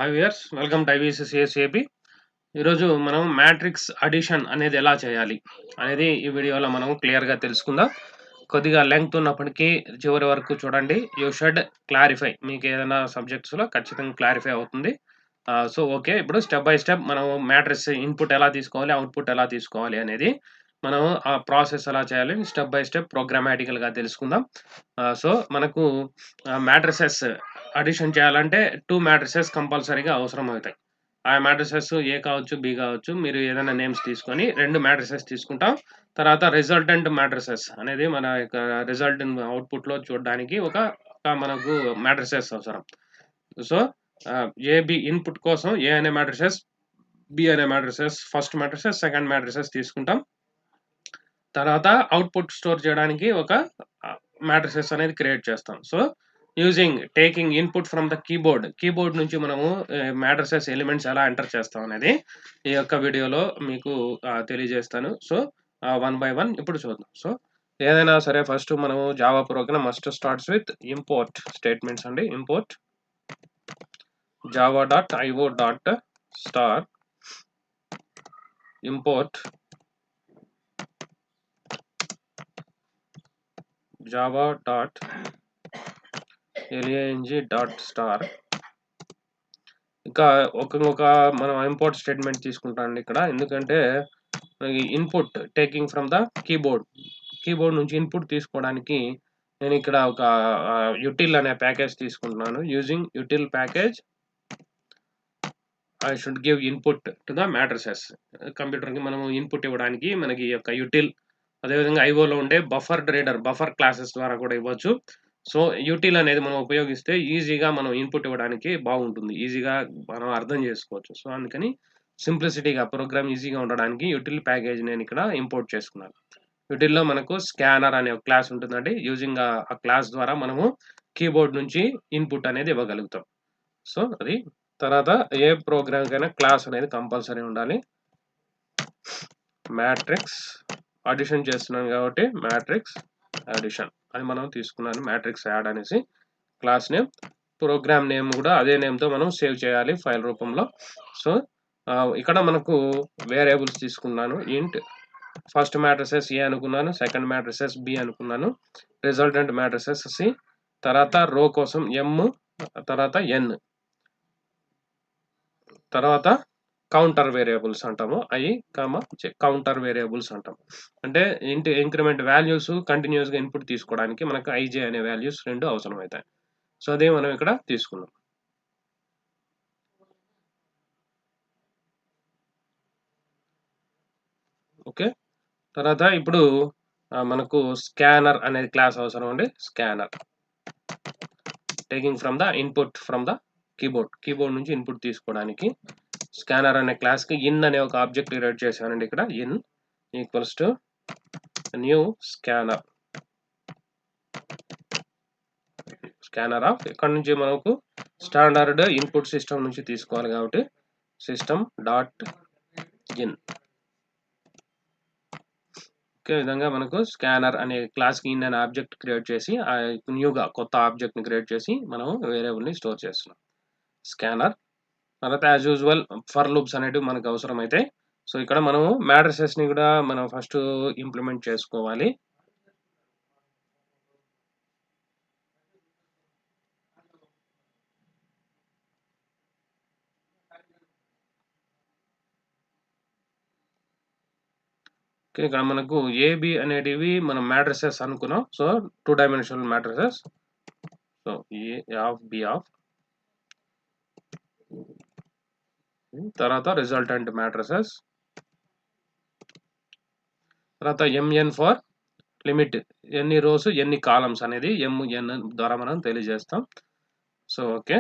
Hi viewers, welcome to IBCSAP. ఈరోజు మనం matrix addition అనేది ఎలా చేయాలి అనేది ఈ వీడియోలో మనం క్లియర్గా తెలుసుకుందాం. కొద్దిగా లెంగ్త్ ఉన్నప్పటికీ చివరి వరకు చూడండి. యూ షుడ్ క్లారిఫై, మీకు ఏదైనా సబ్జెక్ట్స్లో ఖచ్చితంగా క్లారిఫై అవుతుంది. సో ఓకే, ఇప్పుడు స్టెప్ బై స్టెప్ మనం మ్యాట్రిక్స్ ఇన్పుట్ ఎలా తీసుకోవాలి, అవుట్పుట్ ఎలా తీసుకోవాలి అనేది మనం ఆ ప్రాసెస్ ఎలా చేయాలి స్టెప్ బై స్టెప్ ప్రోగ్రామాటికల్గా తెలుసుకుందాం. సో మనకు మ్యాట్రిసెస్ అడిషన్ చేయాలంటే 2 మ్యాట్రిసెస్ కంపల్సరీగా అవసరం అవుతాయి. ఆ మ్యాట్రిసెస్ ఏ కావచ్చు, బి కావచ్చు. మీరు ఏదైనా నేమ్స్ తీసుకొని 2 మ్యాట్రిసెస్ తీసుకుంటాం. తర్వాత రిజల్టెంట్ మ్యాట్రిసెస్ అనేది మన యొక్క రిజల్ట్ అవుట్‌పుట్‌లో చూడడానికి మనకు మ్యాట్రిసెస్ అవసరం. సో, ఏబి ఇన్‌పుట్ కోసం ఏ అనే మ్యాట్రిసెస్, బి అనే matrices, first matrices, second matrices తీసుకుంటాం. తర్వాత అవుట్‌పుట్ స్టోర్ చేయడానికి ఒక మ్యాట్రిసెస్ అనేది క్రియేట్ చేస్తాం. So, taking input from the keyboard నుంచి మనము మ్యాట్రిసెస్ ఎలిమెంట్స్ ఎలా ఎంటర్ చేస్తాం అనేది ఈ యొక్క వీడియోలో మీకు తెలియజేస్తాను. సో, వన్ బై వన్ ఇప్పుడు చూద్దాం. సో, ఏదైనా సరే ఫస్ట్ మనము Java program must starts with import statements అండి. Import java.io.star import java.lang.star. ఇంకా ఒక మనం ఇంపోర్ట్ స్టేట్మెంట్ తీసుకుంటానండి ఇక్కడ. ఎందుకంటే input taking from the keyboard నుంచి ఇన్పుట్ తీసుకోవడానికి నేను ఇక్కడ ఒక యుటిల్ అనే ప్యాకేజ్ తీసుకుంటున్నాను. Using util package I should give input to the matrices. కంప్యూటర్కి మనం ఇన్పుట్ ఇవ్వడానికి మనకి ఈ యొక్క యుటిల్, అదేవిధంగా ఐఓలో ఉండే బఫర్ క్లాసెస్ ద్వారా కూడా ఇవ్వచ్చు. సో యుటిల్ అనేది మనం ఉపయోగిస్తే ఈజీగా మనం ఇన్పుట్ ఇవ్వడానికి బాగుంటుంది, ఈజీగా మనం అర్థం చేసుకోవచ్చు. సో అందుకని సింప్లిసిటీగా ప్రోగ్రామ్ ఈజీగా ఉండడానికి యుటిల్ ప్యాకేజ్ నేను ఇక్కడ ఇంపోర్ట్ చేసుకున్నాను. యుటిల్లో మనకు స్కానర్ అనే ఒక క్లాస్ ఉంటుందండి. యూజింగ్ ఆ క్లాస్ ద్వారా మనము కీబోర్డ్ నుంచి ఇన్పుట్ అనేది ఇవ్వగలుగుతాం. సో అది తర్వాత ఏ ప్రోగ్రామ్ కైనా క్లాస్ అనేది కంపల్సరీ ఉండాలి. మ్యాట్రిక్స్ అడిషన్ చేస్తున్నాను కాబట్టి మ్యాట్రిక్స్ అడిషన్ అని మనం తీసుకున్నాను. మ్యాట్రిక్స్ యాడ్ అనేసి క్లాస్ నేమ్, ప్రోగ్రామ్ నేమ్ కూడా అదే నేమ్తో మనం సేవ్ చేయాలి ఫైల్ రూపంలో. సో ఇక్కడ మనకు వేరియబుల్స్ తీసుకున్నాను. ఇంట్ ఫస్ట్ మ్యాట్రిసెస్ ఏ అనుకున్నాను, సెకండ్ మ్యాట్రిసెస్ బి అనుకున్నాను, రిజల్టెంట్ మ్యాట్రిసెస్ సి, తర్వాత రో కోసం ఎం, తర్వాత ఎన్, తర్వాత కౌంటర్ వేరియబుల్స్ అంటాము. కౌంటర్ వేరియబుల్స్ అంటాం. అంటే ఇంక్రిమెంట్ వాల్యూస్ కంటిన్యూస్గా ఇన్పుట్ తీసుకోవడానికి మనకు ఐజే అనే వాల్యూస్ రెండు అవసరం అవుతాయి. సో అదే మనం ఇక్కడ తీసుకున్నాం. ఓకే, తర్వాత ఇప్పుడు మనకు స్కానర్ అనేది క్లాస్ అవసరం అండి. Scanner taking from the input from the keyboard నుంచి ఇన్పుట్ తీసుకోవడానికి స్కానర్ అనే క్లాస్కి ఇన్ అనే ఒక ఆబ్జెక్ట్ క్రియేట్ చేశానండి. ఇక్కడ in equals to new scanner of, ఇక్కడ నుంచి మనకు స్టాండర్డ్ ఇన్పుట్ సిస్టమ్ నుంచి తీసుకోవాలి కాబట్టి సిస్టమ్ డాట్ ఇన్. ఒకే విధంగా మనకు స్కానర్ అనే క్లాస్కి ఇన్ అనే ఆబ్జెక్ట్ క్రియేట్ చేసి న్యూగా కొత్త ఆబ్జెక్ట్ని క్రియేట్ చేసి మనం వేరియబుల్ని స్టోర్ చేస్తున్నాం. స్కానర్ తర్వాత యాజ్ యూజువల్ ఫర్ లూప్స్ అనేటివి మనకు అవసరం అయితే, సో ఇక్కడ మనము మ్యాట్రిసెస్ని కూడా మనం ఫస్ట్ ఇంప్లిమెంట్ చేసుకోవాలి. ఓకే, ఇక్కడ మనకు ఏబి అనేటివి మనం మ్యాట్రిసెస్ అనుకున్నాం. So 2 dimensional matrices. So A of B of, తర్వాత రిజల్టెంట్ మ్యాట్రిసెస్, తర్వాత ఎంఎన్ ఫర్ లిమిట్, ఎన్ని రోస్ ఎన్ని కాలమ్స్ అనేది ఎంఎన్ ద్వారా మనం తెలియజేస్తాం. So okay,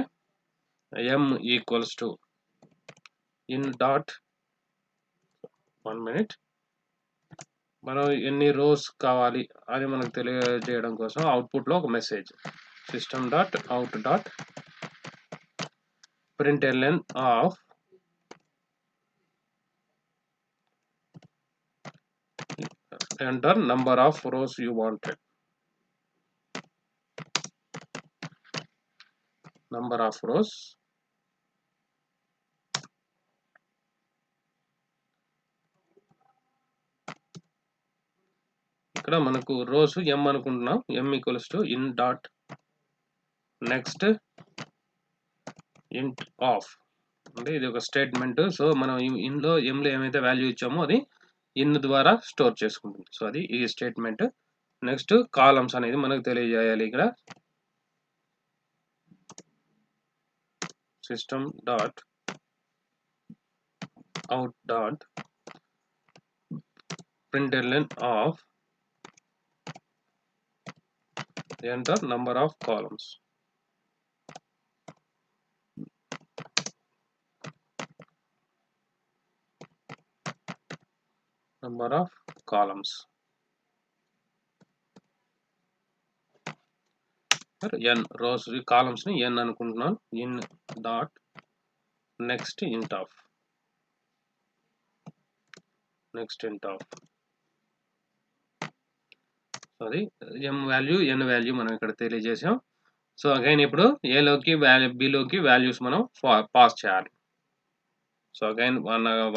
M equals to in dot 1 minute, మనం ఎన్ని రోస్ కావాలి అని మనకు తెలియజేయడం కోసం అవుట్పుట్లో ఒక message system dot out dot println of enter number of rows you wanted, number of rows ఇక్కడ మనకు రోస్ m అనుకుంటున్నాం. m equals to in dot next ఇంట్ ఆఫ్ అంటే ఇది ఒక స్టేట్మెంట్. సో మనం ఇన్లో m లో ఏమైతే వాల్యూ ఇచ్చామో అది ఇన్ ద్వారా స్టోర్ చేసుకుంటుంది. సో అది ఈ స్టేట్మెంట్. నెక్స్ట్ కాలమ్స్ అనేది మనకు తెలియజేయాలి. ఇక్కడ system dot out dot println of enter number of columns. Number of columns. n rows columns ni n అనుకుంటున్నాను. in dot next int of అది m వాల్యూ n వాల్యూ మనం ఇక్కడ తెలియజేసాం. సో అగైన్ ఇప్పుడు a లోకి b లోకి values మనం pass చేయాలి. So again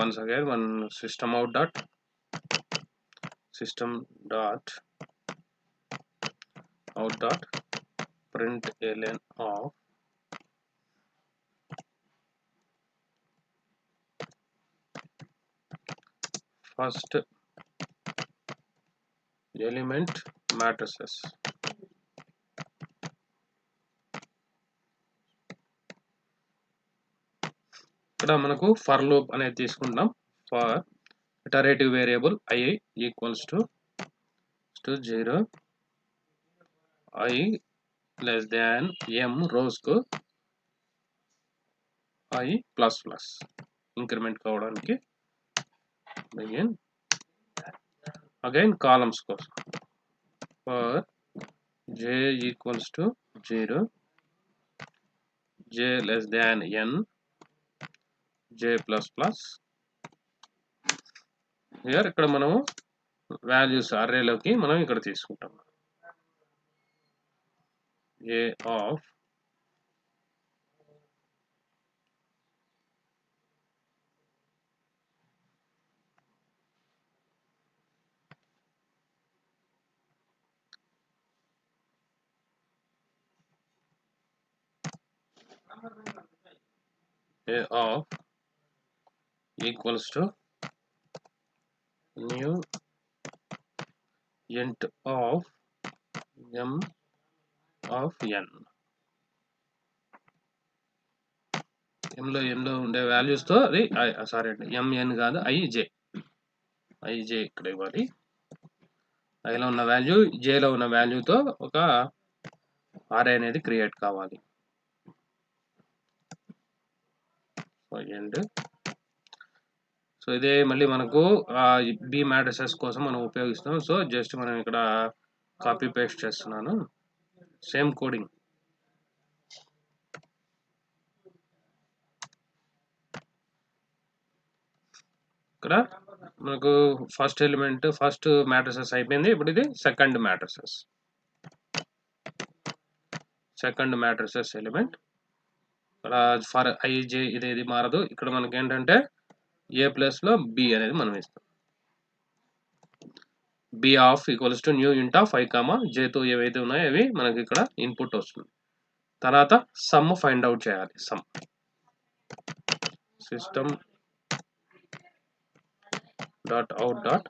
once again one system out dot println of first element matrices. ఇక్కడ మనకు ఫర్ లూప్ అనేది తీసుకుంటాం. For iterative variable i equals to 0 i less than m rows కు i ప్లస్ ప్లస్ ఇంక్రిమెంట్ కావడానికి again columns కోసం for j equals to 0 j less than n j plus plus here ఇక్కడ మనము values అర్రేలోకి మనం ఇక్కడ తీసుకుంటాం. a of equals to new int of m of n. m లో ఉండే వాల్యూస్ తో అది సారీ అండి mn కాదు ij ఇక్కడ ఇవ్వాలి. i లో ఉన్న వాల్యూ j లో ఉన్న వాల్యూతో ఒక array అనేది క్రియేట్ కావాలి. సో ఇదే మళ్ళీ మనకు b మ్యాట్రిసెస్ కోసం మనం ఉపయోగిస్తాం. సో జస్ట్ మనం ఇక్కడ కాపీ పేస్ట్ చేస్తున్నాను. Same coding. ఇక్కడ మనకు ఫస్ట్ ఎలిమెంట్ ఫస్ట్ మ్యాట్రిసెస్ అయిపోయింది. ఇప్పుడు ఇది సెకండ్ మ్యాట్రిసెస్ ఎలిమెంట్. ఇక్కడ ఫర్ ij ఇది మారదు. ఇక్కడ మనకి ఏంటంటే a ప్లస్ లో b అనేది మనం ఇస్తాం. b of equals to new ఇంట్ ఆఫ్ i కామా j తో ఏవైతే ఉన్నాయో అవి మనకి ఇక్కడ ఇన్పుట్ వస్తుంది. తర్వాత సమ్ ఫైండ్ అవుట్ చేయాలి. Some system dot out dot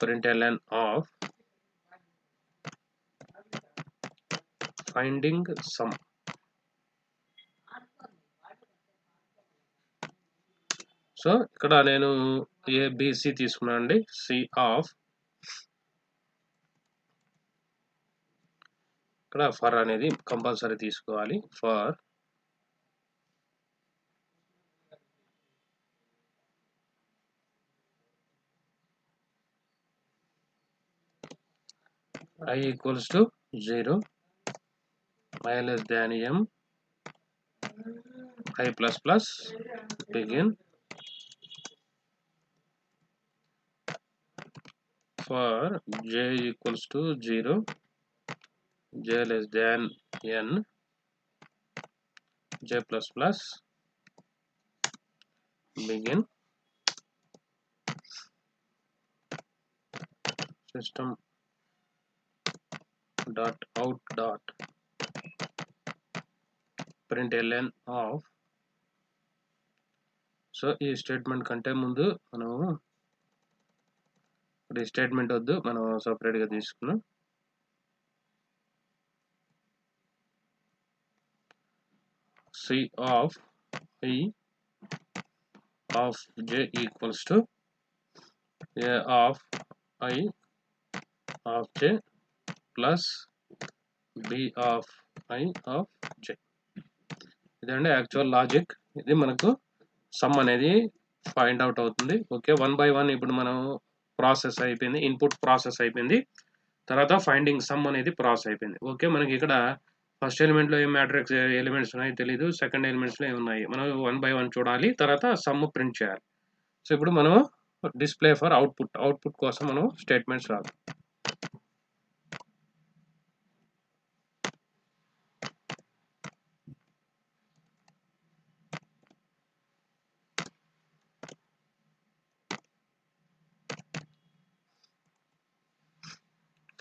println of finding some. So ఇక్కడ నేను ABC తీసుకున్నాను అండి. C ఆఫ్ ఇక్కడ ఫర్ అనేది కంపల్సరీ తీసుకోవాలి. For i equals to 0 i less than m i plus plus begin for j equals to 0 j less than n j plus plus begin system dot out dot println of. So ఈ statement కంటే ముందు మనము ఈ statement వద్దు, మనం separate గా తీసుకున్నాం. C of I of j equals to A of I of j plus B of I of j. ఇదండి యాక్చువల్ లాజిక్. ఇది మనకు సమ్ అనేది ఫైండ్ అవుట్ అవుతుంది. ఓకే, 1 by 1 ఇప్పుడు మనం ప్రాసెస్ అయిపోయింది, ఇన్పుట్ ప్రాసెస్ అయిపోయింది. తర్వాత ఫైండింగ్ సమ్ అనేది ప్రాసెస్ అయిపోయింది. ఓకే, మనకి ఇక్కడ ఫస్ట్ ఎలిమెంట్ లో ఏం మ్యాట్రిక్స్ ఎలిమెంట్స్ ఉన్నాయి తెలియదు, సెకండ్ ఎలిమెంట్స్ లో ఏమున్నాయి మనం 1 by 1 చూడాలి, తర్వాత సమ్ ప్రింట్ చేయాలి. సో ఇప్పుడు మనం డిస్ప్లే ఫర్ అవుట్పుట్ కోసం మనం స్టేట్మెంట్స్ రాదు.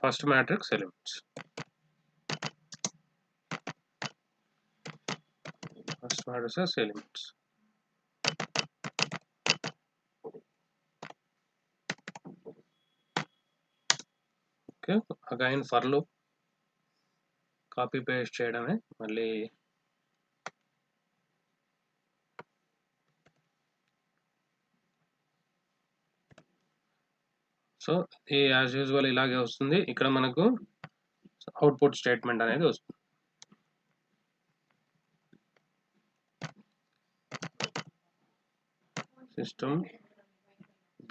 First matrix elements, first matrix elements. Okay, again for loop copy paste చేయడమే. మళ్ళీ సో ఈ యాజ్ యూజువల్ ఇలాగే వస్తుంది. ఇక్కడ మనకు అవుట్పుట్ స్టేట్మెంట్ అనేది వస్తుంది. System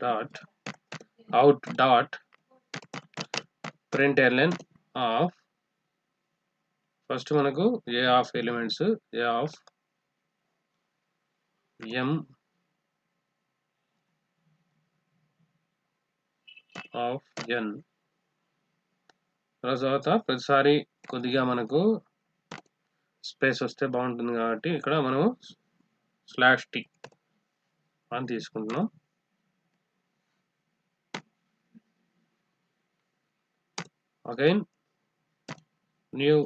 dot out dot println of, first మనకు A of elements, A of m of n. తర్వాత ప్రతిసారి కొద్దిగా మనకు స్పేస్ వస్తే బాగుంటుంది కాబట్టి ఇక్కడ మనం /t అని తీసుకుంటున్నాం. అగైన్ న్యూ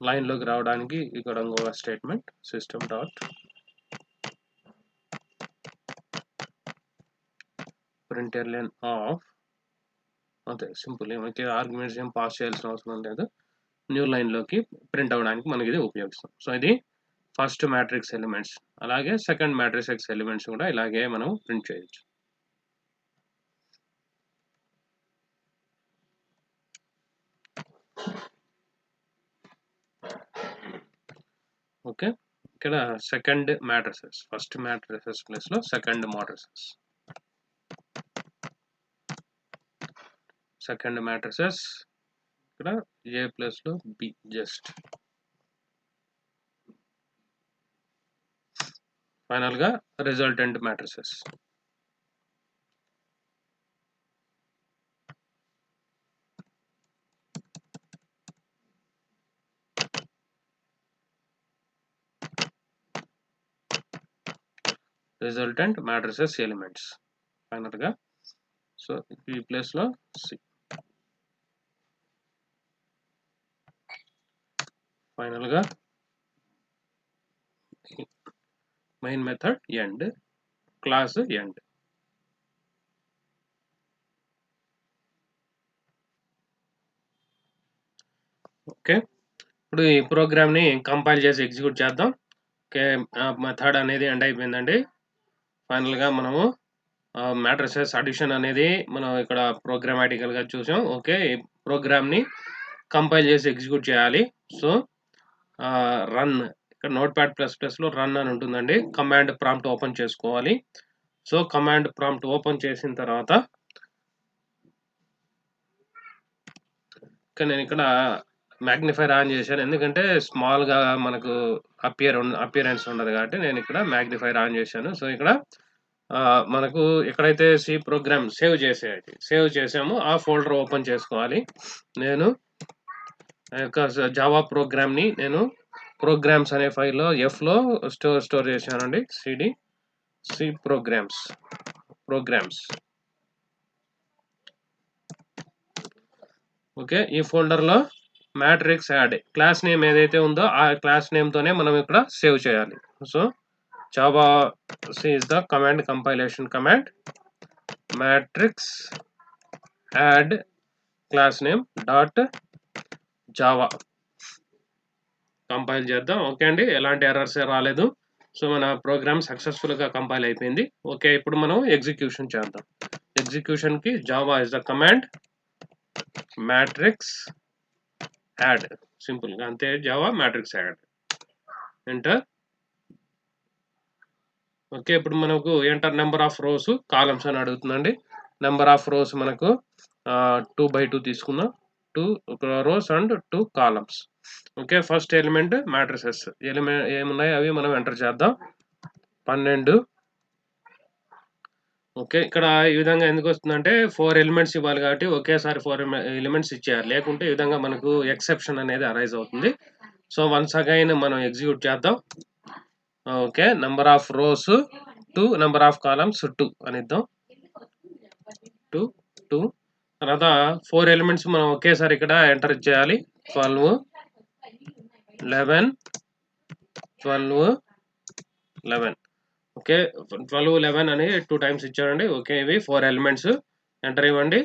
లైన్ లోకి రావడానికి ఇక్కడ ఇంకొక statement system dot println of. అంతే సింపుల్, మనకి ఆర్గ్యుమెంట్స్ ఏం పాస్ చేయాల్సిన అవసరం లేదు, న్యూ లైన్ లోకి ప్రింట్ అవ్వడానికి మనకి ఇది ఉపయోగిస్తాం. సో ఇది ఫస్ట్ మ్యాట్రిక్స్ ఎలిమెంట్స్. అలాగే సెకండ్ మ్యాట్రిక్స్ ఎలిమెంట్స్ కూడా ఇలాగే మనం ప్రింట్ చేయొచ్చు. ఓకే, ఇక్కడ second matrices, first matrices place లో సెకండ్ మ్యాట్రిసెస్, సెకండ్ మ్యాట్రిసెస్ ఇక్కడ ఏ ప్లేస్ లో బి, జస్ట్ ఫైనల్ గా resultant matrices. Resultant matrices elements final గా. సో ఈ ప్లేస్ లో సి, ఫైనల్ గా main method end, class end. Okay, ఇప్పుడు ఈ ప్రోగ్రామ్ ని కంపైల్ చేసి ఎగ్జిక్యూట్ చేద్దాం. ఓకే, మెథడ్ అనేది ఎండ్ అయిపోయిందండి. ఫైనల్ గా మనము మ్యాట్రిసెస్ అడిషన్ అనేది మనం ఇక్కడ ప్రోగ్రామాటికల్ గా చూసాం. ఓకే, ఈ ప్రోగ్రామ్ ని కంపైల్ చేసి ఎగ్జిక్యూట్ చేయాలి. సో రన్, ఇక్కడ Notepad++ లో రన్ అని ఉంటుందండి. కమాండ్ ప్రాంప్ట్ ఓపెన్ చేసుకోవాలి. సో కమాండ్ ప్రాంప్ట్ ఓపెన్ చేసిన తర్వాత నేను ఇక్కడ మ్యాగ్నిఫైర్ ఆన్ చేశాను, ఎందుకంటే స్మాల్ గా మనకు అపియరెన్స్ ఉండదు కాబట్టి నేను ఇక్కడ మ్యాగ్నిఫైర్ ఆన్ చేశాను. సో ఇక్కడ మనకు ఎక్కడైతే సి ప్రోగ్రామ్ సేవ్ చేసామో ఆ ఫోల్డర్ ఓపెన్ చేసుకోవాలి. నేను జావా ప్రోగ్రామ్ ని నేను ప్రోగ్రామ్స్ అనే ఫైల్లో ఎఫ్ లో స్టోర్ చేశానండి. C programs okay. ఈ ఫోల్డర్‌లో మ్యాట్రిక్స్ యాడ్ క్లాస్ నేమ్ ఏదైతే ఉందో ఆ క్లాస్ నేమ్‌తోనే మనం ఇక్కడ సేవ్ చేయాలి. So, javac is the command compilation command matrix add class name dot java compile చేద్దాం. ఓకే అండి. ఎలాంటి ఎర్రర్స్ రాలేదు. సో, మన ప్రోగ్రామ్ సక్సెస్‌ఫుల్‌గా కంపైల్ అయిపోయింది. ఓకే. ఇప్పుడు మనం ఎగ్జిక్యూషన్ చేద్దాం. ఎగ్జిక్యూషన్‌కి Java is the command matrix add సింపుల్‌గా అంతే Java matrix add. Enter. Okay. ఇప్పుడు మనకు enter number of rows, columns అని అడుగుతుందండి. నంబర్ ఆఫ్ రోస్ మనకు 2/2 తీసుకుందాం. 2 rows and 2 columns. Okay. First element matrices ఏమున్నాయో అవి మనం ఎంటర్ చేద్దాం. 12. ఓకే. ఇక్కడ ఈ విధంగా ఎందుకొస్తుందంటే 4 ఎలిమెంట్స్ ఇవ్వాలి కాబట్టి ఒకేసారి 4 ఎలిమెంట్స్ ఇచ్చేయాలి. లేకుంటే ఈ విధంగా మనకు ఎక్సెప్షన్ అనేది అరైజ్ అవుతుంది. సో, వన్స్ అగైన్ మనం ఎగ్జిక్యూట్ చేద్దాం. Okay. Number of rows 2, number of columns 2 అనిద్దాం. 2, 2 తర్వాత 4 ఎలిమెంట్స్ మనం ఒకేసారి ఇక్కడ ఎంటర్ చేయాలి. 12, 11, 12, 11. ఓకే. 12, 11 అని 2 టైమ్స్ ఇచ్చాడండి. ఓకే. ఇవి 4 ఎలిమెంట్స్ ఎంటర్ ఇవ్వండి.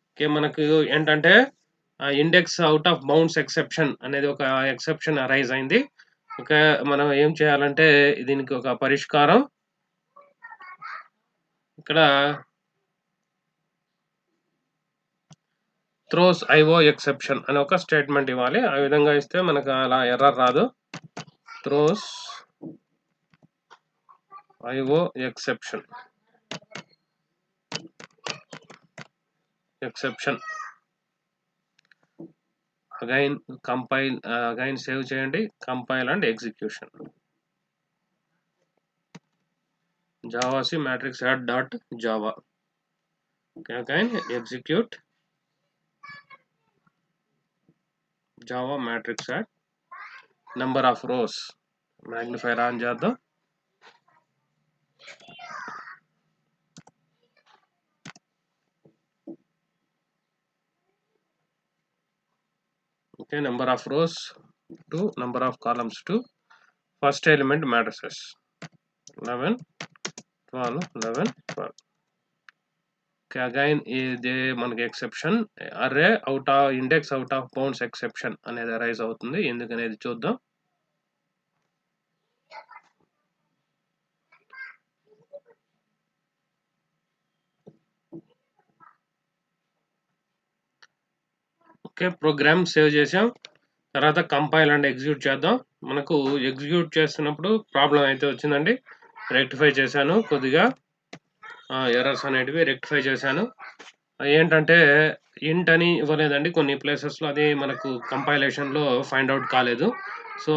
ఓకే. మనకు ఏంటంటే index out of bounds exception అనేది ఒక ఎక్సెప్షన్ అరైజ్ అయింది. ఓకే. మనం ఏం చేయాలంటే దీనికి ఒక పరిష్కారం ఇక్కడ త్రోస్ ఐఓ ఎక్సెప్షన్ అని ఒక స్టేట్మెంట్ ఇవ్వాలి. ఆ విధంగా ఇస్తే మనకు అలా ఎర్రర్ రాదు. Throws IO exception again compile again save చేయండి. Compile and execution Java C matrix add dot Java. Again execute Java matrix add number of rows magnifier on చేద్దాం. Okay. Number of rows 2, number of columns 2, first element matrices 11, 12, 11, 12. Okay. Again ఇది మనకి exception array index out of bounds exception అనేది arise అవుతుంది. ఎందుకనేది చూద్దాం. Okay. Program save చేసాం. తర్వాత compile and execute చేద్దాం. మనకు ఎగ్జిక్యూట్ చేస్తున్నప్పుడు ప్రాబ్లం అయితే వచ్చిందండి. రెక్టిఫై చేశాను. కొద్దిగా ఎర్రర్స్ అనేటివి రెక్టిఫై చేశాను. ఏంటంటే ఇంట్ అని ఇవ్వలేదండి కొన్ని ప్లేసెస్‌లో. అది మనకు కంపైలేషన్‌లో ఫైండ్ ఔట్ కాలేదు. సో,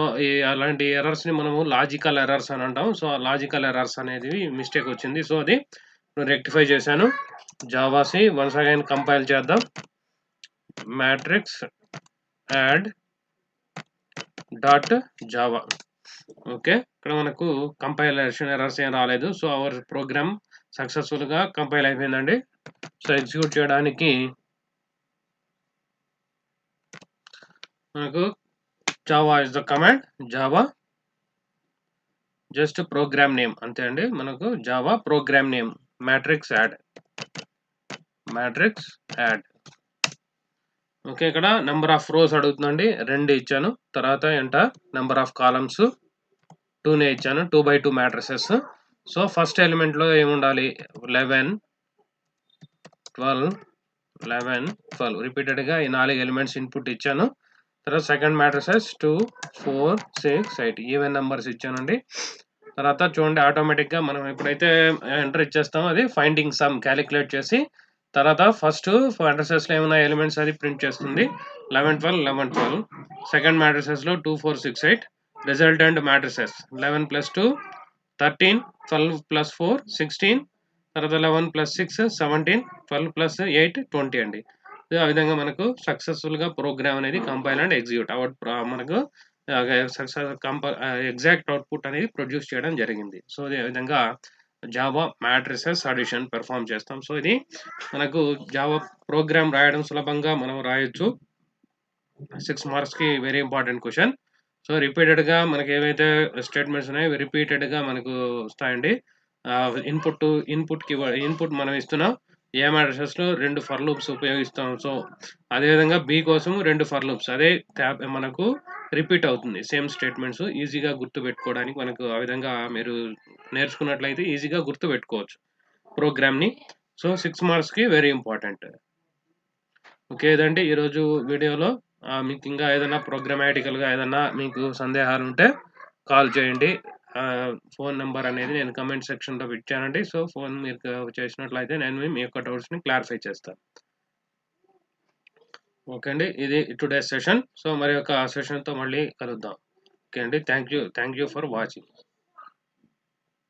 అలాంటి ఎర్రర్స్‌ని మనము లాజికల్ ఎర్రర్స్ అని అంటాం. సో, ఆ లాజికల్ ఎర్రర్స్ అనేది మిస్టేక్ వచ్చింది. సో, అది రెక్టిఫై చేశాను. Java C once again compile చేద్దాం. Matrix add dot Java. Okay. ఇక్కడ మనకు కంపైలేషన్ ఎర్రర్స్ ఏం రాలేదు. సో, అవర్ ప్రోగ్రామ్ సక్సెస్‌ఫుల్‌గా కంపైల్ అయిపోయిందండి. సో, ఎగ్జిక్యూట్ చేయడానికి మనకు Java is the command Java just program name అంతే అండి. మనకు Java program name matrix add okay. ఇక్కడ నంబర్ ఆఫ్ రోస్ అడుగుతుందండి. 2 ఇచ్చాను. తర్వాత ఎంటర్ నంబర్ ఆఫ్ కాలమ్స్ 2నే ఇచ్చాను. 2/2 మ్యాట్రిసెస్. సో, ఫస్ట్ ఎలిమెంట్‌లో ఏముండాలి 11, 12, 11, 12 రిపీటెడ్‌గా ఈ 4 ఎలిమెంట్స్ ఇన్పుట్ ఇచ్చాను. తర్వాత సెకండ్ మ్యాట్రిసెస్ 2, 4, 6, 8 ఈవెన్ నంబర్స్ ఇచ్చానండి. తర్వాత చూడండి ఆటోమేటిక్‌గా మనం ఎప్పుడైతే ఎంటర్ ఇచ్చేస్తామో అది ఫైండింగ్ సమ్ కాలిక్యులేట్ చేసి తర్వాత ఫస్ట్ మ్యాట్రిసెస్‌లో ఏమున్నాయి ఎలిమెంట్స్ అది ప్రింట్ చేస్తుంది. 11, 12, 11, 12 సెకండ్ మ్యాట్రిసెస్‌లో 2, 4, 6, 8 రిజల్టెంట్ మ్యాట్రిసెస్ 11 + 2 13, 12 + 4 16 తర్వాత 11 + 6 17 12 + 8 20 అండి. సో, ఆ విధంగా మనకు సక్సెస్‌ఫుల్‌గా ప్రోగ్రామ్ అనేది కంపైల్ అండ్ ఎగ్జిక్యూట్ మనకు ఎగ్జాక్ట్ అవుట్‌పుట్ అనేది ప్రొడ్యూస్ చేయడం జరిగింది. సో, అదే విధంగా జావా మ్యాట్రిసెస్ అడిషన్ పెర్ఫార్మ్ చేస్తాం. సో, ఇది మనకు జావా ప్రోగ్రామ్ రాయడం సులభంగా మనం రాయొచ్చు. 6 మార్క్స్‌కి వెరీ ఇంపార్టెంట్ క్వెషన్. సో, రిపీటెడ్‌గా మనకేవైతే స్టేట్మెంట్స్ ఉన్నాయో అవి రిపీటెడ్‌గా మనకు వస్తాయండి. ఇన్పుట్ మనం ఇస్తున్నాం. ఏ మ్యాట్రిసెస్‌లో 2 ఫర్ లూప్స్ ఉపయోగిస్తాం. సో, అదేవిధంగా బి కోసం 2 ఫర్ లూప్స్. అదే మనకు రిపీట్ అవుతుంది. సేమ్ స్టేట్మెంట్స్ ఈజీగా గుర్తుపెట్టుకోవడానికి మనకు ఆ విధంగా మీరు నేర్చుకున్నట్లయితే ఈజీగా గుర్తుపెట్టుకోవచ్చు ప్రోగ్రామ్‌ని. సో, 6 మార్క్స్‌కి వెరీ ఇంపార్టెంట్. ఓకే. ఇదండి ఈరోజు వీడియోలో. మీకింకా ఏదైనా ప్రోగ్రామాటికల్‌గా ఏదన్నా మీకు సందేహాలుంటే కాల్ చేయండి. ఫోను నంబర్ అనేది నేను కామెంట్ సెక్షన్‌లో ఇచ్చానండి. సో, ఫోను మీరు చేసినట్లయితే నేను మీ యొక్క డౌట్స్‌ని క్లారిఫై చేస్తాను. ఓకే అండి. ఇది టుడేస్ సెషన్. సో, మరి యొక్క సెషన్‌తో మళ్ళీ కలుద్దాం. ఓకే అండి. Thank you for watching.